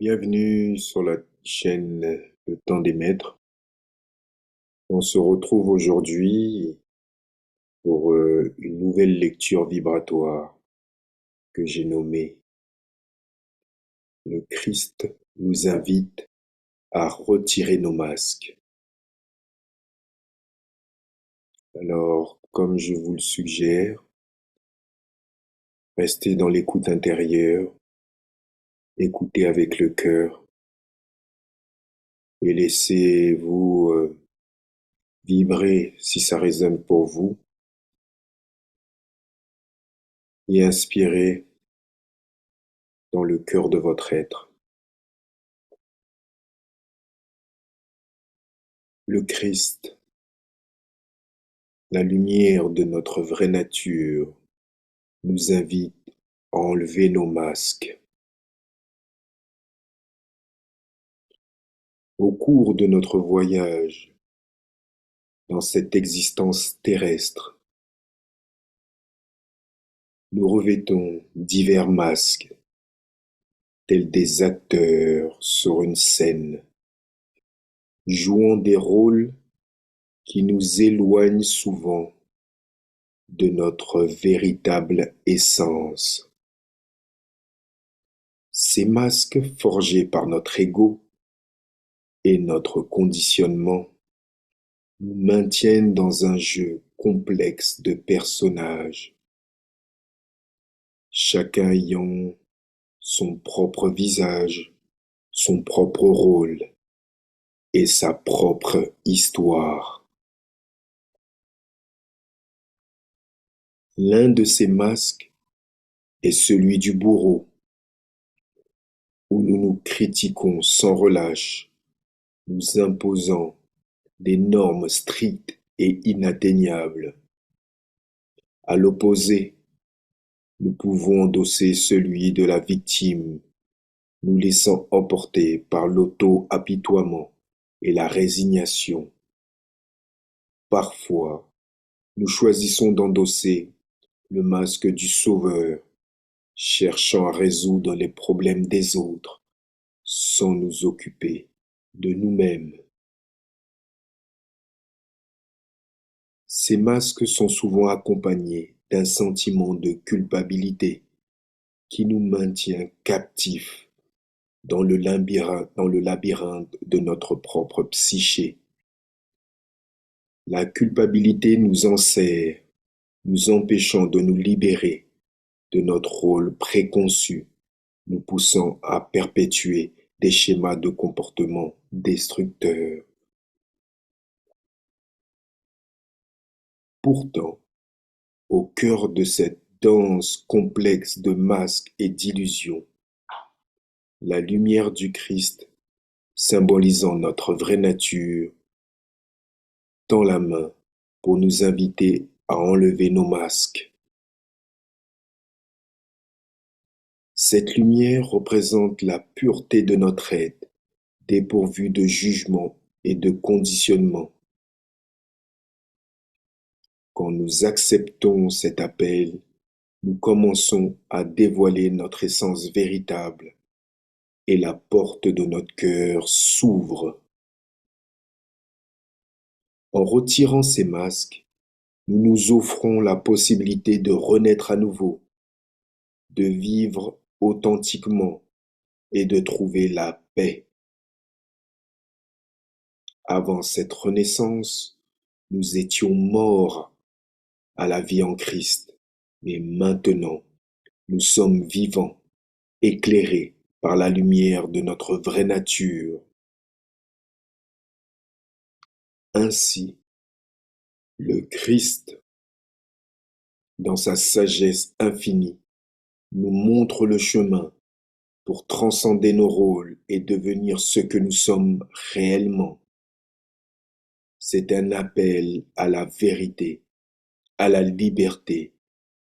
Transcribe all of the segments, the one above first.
Bienvenue sur la chaîne Le Temps des Maîtres. On se retrouve aujourd'hui pour une nouvelle lecture vibratoire que j'ai nommée Le Christ nous invite à retirer nos masques. Alors, comme je vous le suggère, restez dans l'écoute intérieure, écoutez avec le cœur et laissez-vous vibrer si ça résonne pour vous et inspirez dans le cœur de votre être. Le Christ, la lumière de notre vraie nature, nous invite à enlever nos masques. Au cours de notre voyage dans cette existence terrestre, nous revêtons divers masques, tels des acteurs sur une scène, jouant des rôles qui nous éloignent souvent de notre véritable essence. Ces masques forgés par notre ego et notre conditionnement nous maintiennent dans un jeu complexe de personnages, chacun ayant son propre visage, son propre rôle et sa propre histoire. L'un de ces masques est celui du bourreau, où nous nous critiquons sans relâche, nous imposant des normes strictes et inatteignables. À l'opposé, nous pouvons endosser celui de la victime, nous laissant emporter par l'auto-apitoiement et la résignation. Parfois, nous choisissons d'endosser le masque du sauveur, cherchant à résoudre les problèmes des autres sans nous occuper de nous-mêmes. Ces masques sont souvent accompagnés d'un sentiment de culpabilité qui nous maintient captifs dans le labyrinthe de notre propre psyché. La culpabilité nous enserre, nous empêchant de nous libérer de notre rôle préconçu, nous poussant à perpétuer des schémas de comportement destructeurs. Pourtant, au cœur de cette danse complexe de masques et d'illusions, la lumière du Christ, symbolisant notre vraie nature, tend la main pour nous inviter à enlever nos masques. Cette lumière représente la pureté de notre être, dépourvue de jugement et de conditionnement. Quand nous acceptons cet appel, nous commençons à dévoiler notre essence véritable et la porte de notre cœur s'ouvre. En retirant ces masques, nous nous offrons la possibilité de renaître à nouveau, de vivre authentiquement et de trouver la paix. Avant cette renaissance, nous étions morts à la vie en Christ, mais maintenant, nous sommes vivants, éclairés par la lumière de notre vraie nature. Ainsi, le Christ, dans sa sagesse infinie, nous montre le chemin pour transcender nos rôles et devenir ce que nous sommes réellement. C'est un appel à la vérité, à la liberté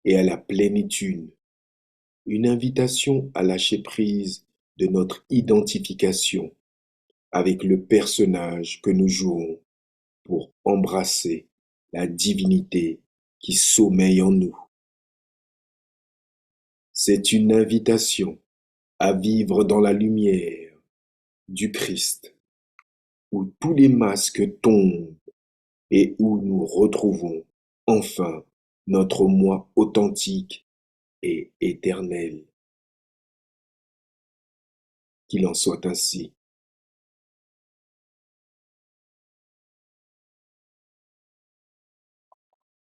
et à la plénitude, une invitation à lâcher prise de notre identification avec le personnage que nous jouons pour embrasser la divinité qui sommeille en nous. C'est une invitation à vivre dans la lumière du Christ, où tous les masques tombent et où nous retrouvons enfin notre moi authentique et éternel. Qu'il en soit ainsi.